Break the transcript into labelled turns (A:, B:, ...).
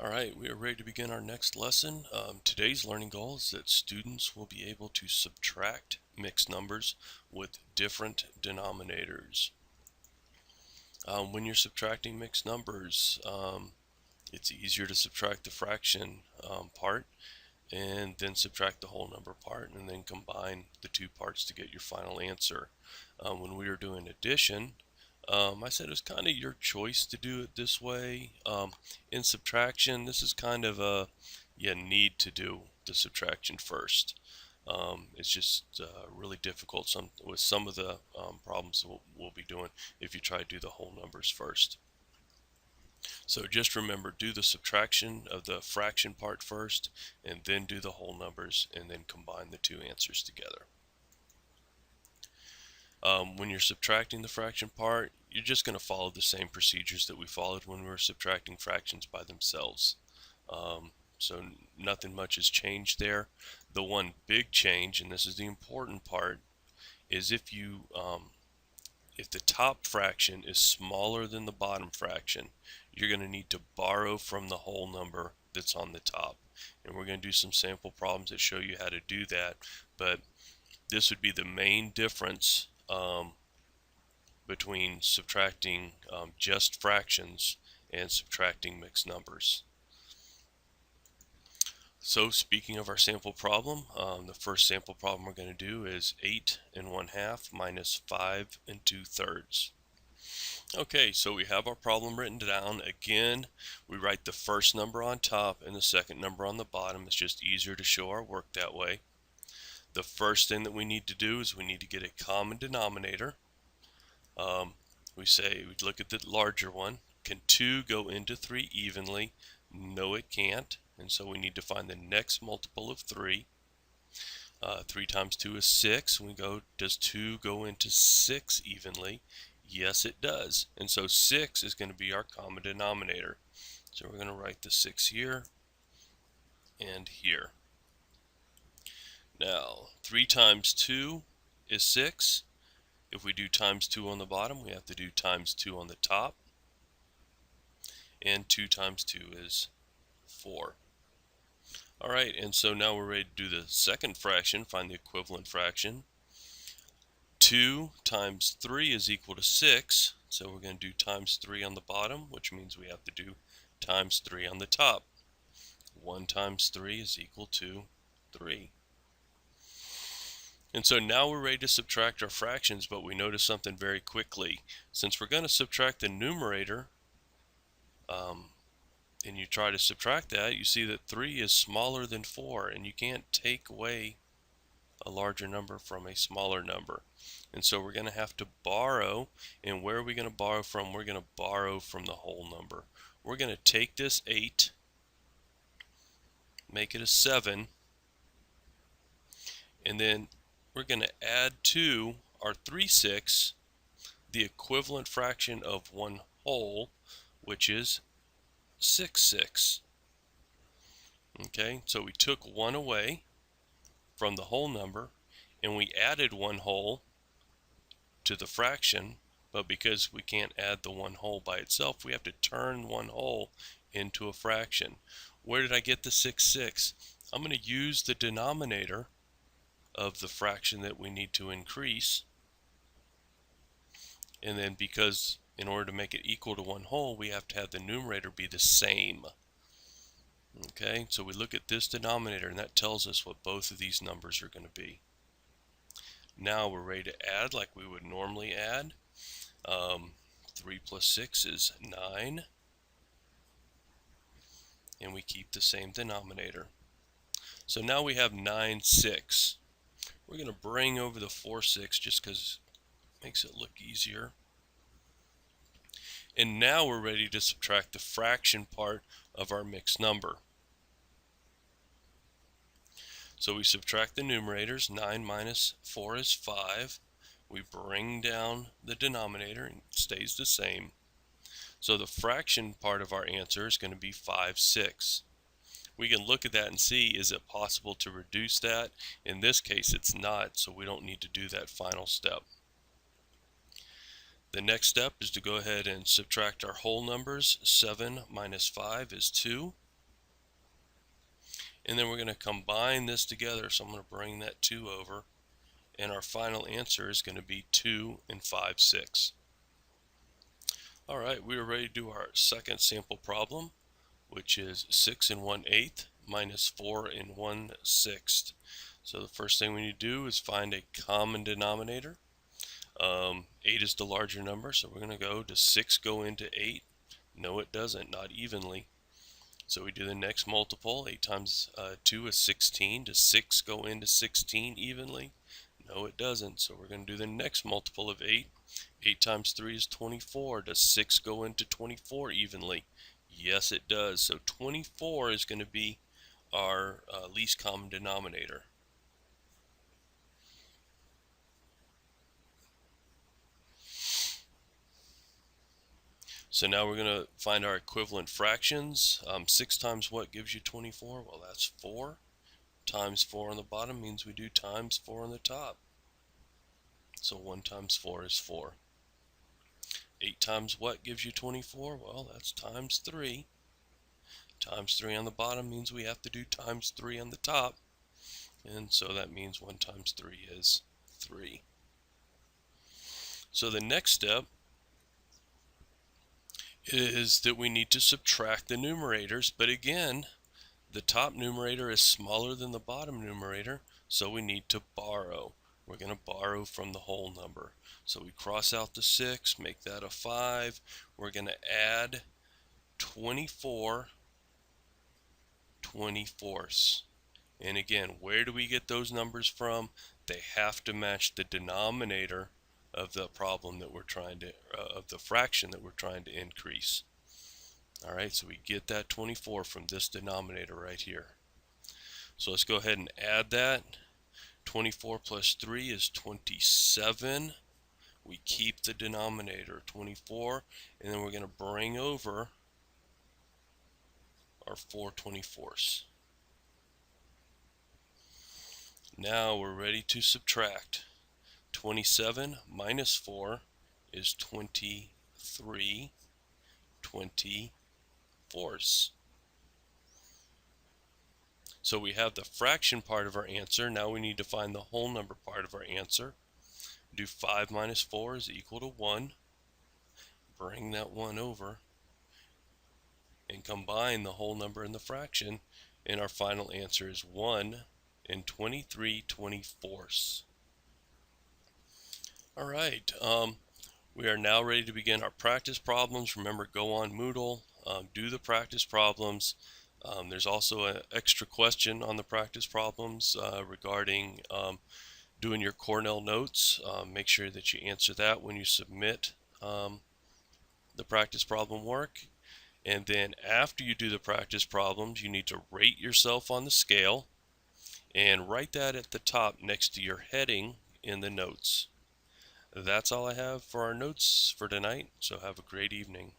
A: All right, we are ready to begin our next lesson. Today's learning goal is that students will be able to subtract mixed numbers with different denominators. When you're subtracting mixed numbers, it's easier to subtract the fraction part and then subtract the whole number part and then combine the two parts to get your final answer. When we were doing addition, I said it's kind of your choice to do it this way. In subtraction, this is kind of you need to do the subtraction first. It's just really difficult with some of the problems we'll be doing if you try to do the whole numbers first. So just remember, do the subtraction of the fraction part first, and then do the whole numbers, and then combine the two answers together. When you're subtracting the fraction part, you're just going to follow the same procedures that we followed when we were subtracting fractions by themselves. So nothing much has changed there. The one big change, and this is the important part, is if the top fraction is smaller than the bottom fraction, you're going to need to borrow from the whole number that's on the top. And we're going to do some sample problems that show you how to do that. But this would be the main difference between subtracting just fractions and subtracting mixed numbers. So speaking of our sample problem, the first sample problem we're going to do is 8 1/2 minus 5 2/3. Okay, so we have our problem written down. Again, we write the first number on top and the second number on the bottom. It's just easier to show our work that way. The first thing that we need to do is we need to get a common denominator. We look at the larger one. Can 2 go into 3 evenly? No, it can't. And so we need to find the next multiple of 3. 3 times 2 is 6. We go, does 2 go into 6 evenly? Yes, it does. And so 6 is going to be our common denominator. So we're going to write the 6 here and here. Now, 3 times 2 is 6. If we do times 2 on the bottom, we have to do times 2 on the top. And 2 times 2 is 4. Alright, and so now we're ready to do the second fraction, find the equivalent fraction. 2 times 3 is equal to 6, so we're going to do times 3 on the bottom, which means we have to do times 3 on the top. 1 times 3 is equal to 3. And so now we're ready to subtract our fractions, but we notice something very quickly. Since we're going to subtract the numerator, and you try to subtract that, you see that 3 is smaller than 4, and you can't take away a larger number from a smaller number. And so we're going to have to borrow, and where are we going to borrow from? We're going to borrow from the whole number. We're going to take this 8, make it a 7, and then we're going to add to our 3/6 the equivalent fraction of 1 whole, which is 6/6. Okay, so we took 1 away from the whole number and we added 1 whole to the fraction, but because we can't add the 1 whole by itself, we have to turn 1 whole into a fraction. Where did I get the 6/6? I'm going to use the denominator of the fraction that we need to increase, and then because in order to make it equal to 1 whole, we have to have the numerator be the same. Okay, so we look at this denominator, and that tells us what both of these numbers are going to be. Now we're ready to add like we would normally add. 3 plus 6 is 9, and we keep the same denominator. So now we have 9/6. We're going to bring over the 4/6 just because it makes it look easier. And now we're ready to subtract the fraction part of our mixed number. So we subtract the numerators. 9 minus 4 is 5. We bring down the denominator and it stays the same. So the fraction part of our answer is going to be 5/6. We can look at that and see, is it possible to reduce that? In this case, it's not, so we don't need to do that final step. The next step is to go ahead and subtract our whole numbers. 7 minus 5 is 2. and then we're going to combine this together. So I'm going to bring that 2 over, and our final answer is going to be 2 and 5/6. All right, we are ready to do our second sample problem, which is 6 and 1/8 minus 4 and 1/6. So the first thing we need to do is find a common denominator. 8 is the larger number, so we're going to go, does 6 go into 8? No, it doesn't, not evenly. So we do the next multiple. 8 times 2 is 16. Does 6 go into 16 evenly? No, it doesn't. So we're going to do the next multiple of 8. 8 times 3 is 24. Does 6 go into 24 evenly? Yes, it does. So 24 is going to be our least common denominator. So now we're going to find our equivalent fractions. 6 times what gives you 24? Well, that's 4. Times 4 on the bottom means we do times 4 on the top. So 1 times 4 is 4. 8 times what gives you 24? Well, that's times 3. Times 3 on the bottom means we have to do times 3 on the top. And so that means 1 times 3 is 3. So the next step is that we need to subtract the numerators, but again, the top numerator is smaller than the bottom numerator, so we need to borrow. We're going to borrow from the whole number. So we cross out the 6, make that a 5. We're going to add 24 24ths. And again, where do we get those numbers from? They have to match the denominator of the problem that we're trying to, of the fraction that we're trying to increase. All right, so we get that 24 from this denominator right here. So let's go ahead and add that. 24 plus 3 is 27. We keep the denominator 24, and then we're going to bring over our 4 24ths. Now we're ready to subtract. 27 minus 4 is 23 24ths. So we have the fraction part of our answer. Now we need to find the whole number part of our answer. Do 5 minus 4 is equal to 1. Bring that 1 over and combine the whole number and the fraction, and our final answer is 1 and 23 24ths. All right, we are now ready to begin our practice problems. Remember, go on Moodle, do the practice problems. There's also an extra question on the practice problems regarding doing your Cornell notes. Make sure that you answer that when you submit the practice problem work. And then after you do the practice problems, you need to rate yourself on the scale and write that at the top next to your heading in the notes. That's all I have for our notes for tonight, so have a great evening.